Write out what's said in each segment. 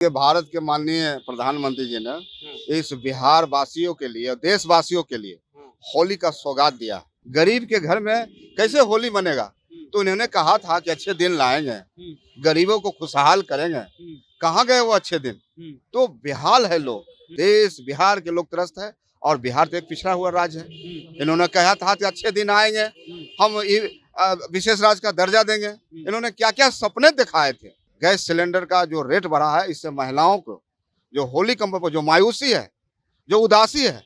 कि भारत के माननीय प्रधानमंत्री जी ने इस बिहार वासियों के लिए और देशवासियों के लिए होली का सौगात दिया। गरीब के घर में कैसे होली मनेगा, तो इन्होंने कहा था कि अच्छे दिन लाएंगे, गरीबों को खुशहाल करेंगे। कहाँ गए वो अच्छे दिन? तो बेहाल है लोग। देश बिहार के लोग त्रस्त है और बिहार तो एक पिछड़ा हुआ राज्य है। इन्होंने कहा था कि अच्छे दिन आएंगे, हम विशेष राज्य का दर्जा देंगे। इन्होंने क्या क्या सपने दिखाए थे। गैस सिलेंडर का जो रेट बढ़ा है, इससे महिलाओं को जो होली कंपनी पर जो मायूसी है, जो उदासी है,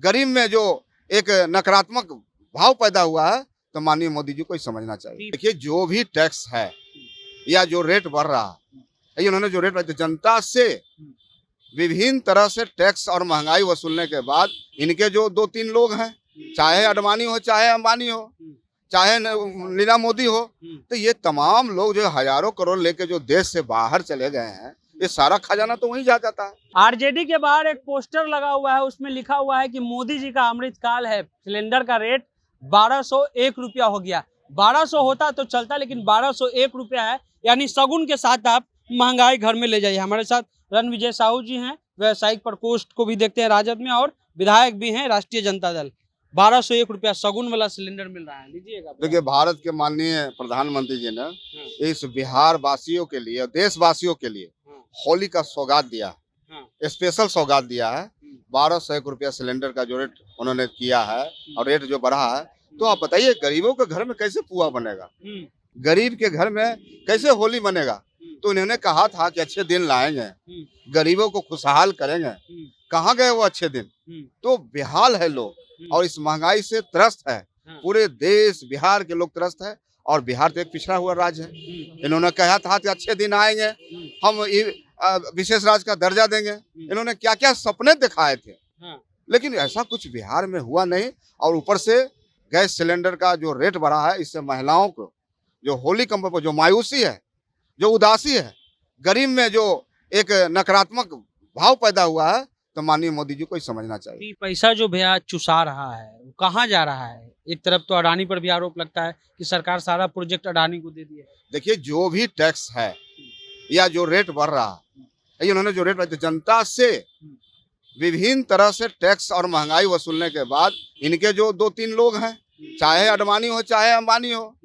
गरीब में जो एक नकारात्मक भाव पैदा हुआ है, तो माननीय मोदी जी को समझना चाहिए। देखिए, जो भी टैक्स है या जो रेट बढ़ रहा है, इन्होंने जो रेट बढ़ा, जनता से विभिन्न तरह से टैक्स और महंगाई वसूलने के बाद इनके जो 2-3 लोग हैं, चाहे अडवाणी हो, चाहे अंबानी हो, चाहे नीला मोदी हो, तो ये तमाम लोग जो हजारों करोड़ लेके जो देश से बाहर चले गए हैं, ये सारा खजाना तो वहीं जा जाता है। आरजेडी के बाहर एक पोस्टर लगा हुआ है, उसमें लिखा हुआ है कि मोदी जी का अमृतकाल है। सिलेंडर का रेट 1201 रुपया हो गया। 1200 होता तो चलता, लेकिन 1201 रुपया है, यानी शगुन के साथ आप महंगाई घर में ले जाइए। हमारे साथ रणविजय साहू जी हैं, व्यावसायिक प्रकोष्ठ को भी देखते हैं राजद में, और विधायक भी हैं राष्ट्रीय जनता दल। 1201 रुपया शगुन वाला सिलेंडर मिल रहा है, लीजिएगा। देखिए, भारत के माननीय प्रधानमंत्री जी ने इस बिहार वासियों के लिए और देशवासियों के लिए होली का सौगात दिया, स्पेशल सौगात दिया है। 1201 रुपया सिलेंडर का जो रेट उन्होंने किया है और रेट जो बढ़ा है, तो आप बताइए गरीबों के घर में कैसे पुआ बनेगा, गरीब के घर में कैसे होली बनेगा? तो इन्होंने कहा था कि अच्छे दिन लाएंगे, गरीबों को खुशहाल करेंगे। कहाँ गए वो अच्छे दिन? तो बेहाल है लोग और इस महंगाई से त्रस्त है। पूरे देश बिहार के लोग त्रस्त है और बिहार तो एक पिछड़ा हुआ राज्य है। इन्होंने कहा था कि अच्छे दिन आएंगे, हम विशेष राज्य का दर्जा देंगे। इन्होंने क्या क्या सपने दिखाए थे, लेकिन ऐसा कुछ बिहार में हुआ नहीं। और ऊपर से गैस सिलेंडर का जो रेट बढ़ा है, इससे महिलाओं को जो होली कंपनी पर जो मायूसी है, जो उदासी है, गरीब में जो एक नकारात्मक भाव पैदा हुआ है, तो माननीय मोदी जी को समझना चाहिए। पैसा जो भैया चुसा रहा है, वो कहाँ जा रहा है? एक तरफ तो अडानी पर भी आरोप लगता है कि सरकार सारा प्रोजेक्ट अडानी को दे दिया। देखिए, जो भी टैक्स है या जो रेट बढ़ रहा है, इन्होंने जो रेट बढ़ा, जनता से विभिन्न तरह से टैक्स और महंगाई वसूलने के बाद इनके जो 2-3 लोग हैं, चाहे अडवाणी हो, चाहे अंबानी हो,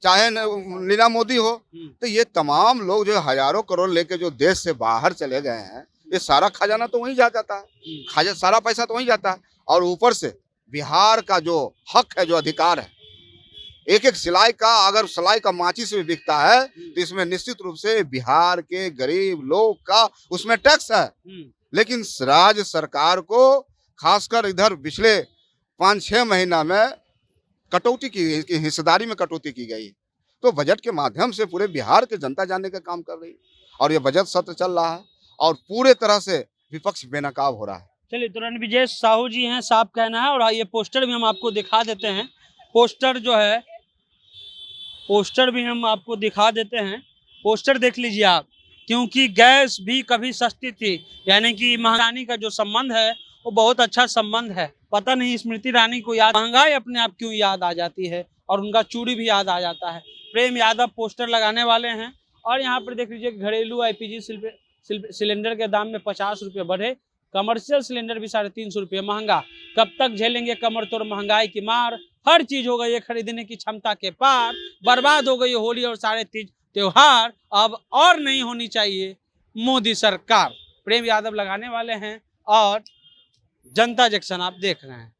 चाहे नीला मोदी हो, तो ये तमाम लोग जो हजारों करोड़ लेके जो देश से बाहर चले गए हैं, ये सारा खजाना तो वहीं जा जाता है। सारा पैसा तो वहीं जाता है। और ऊपर से बिहार का जो हक है, जो अधिकार है, एक एक सिलाई का, अगर सिलाई का माचिस भी बिकता है, तो इसमें निश्चित रूप से बिहार के गरीब लोग का उसमें टैक्स है। लेकिन राज्य सरकार को खासकर इधर पिछले 5-6 महीना में कटौती की, हिस्सेदारी में कटौती की गई। तो बजट के माध्यम से पूरे बिहार के जनता जानने का काम कर रही है और ये बजट सत्र चल रहा है और पूरे तरह से विपक्ष बेनकाब हो रहा है। चलिए, तो रणविजय साहू जी हैं, साफ कहना है। और ये पोस्टर भी हम आपको दिखा देते हैं। पोस्टर जो है, पोस्टर भी हम आपको दिखा देते हैं। पोस्टर देख लीजिए आप, क्योंकि गैस भी कभी सस्ती थी, यानी कि महंगाई का जो संबंध है वो बहुत अच्छा संबंध है। पता नहीं स्मृति ईरानी को याद, महंगाई अपने आप क्यों याद आ जाती है, और उनका चूड़ी भी याद आ जाता है। प्रेम यादव पोस्टर लगाने वाले हैं। और यहाँ पर देख लीजिए, घरेलू LPG सिलेंडर के दाम में 50 रुपये बढ़े, कमर्शियल सिलेंडर भी 350 रुपये महंगा। कब तक झेलेंगे कमर तोड़ महंगाई की मार? हर चीज हो गई है खरीदने की क्षमता के पार। बर्बाद हो गई होली और सारे तीज त्योहार, अब और नहीं होनी चाहिए मोदी सरकार। प्रेम यादव लगाने वाले हैं और जनता जंक्शन आप देख रहे हैं।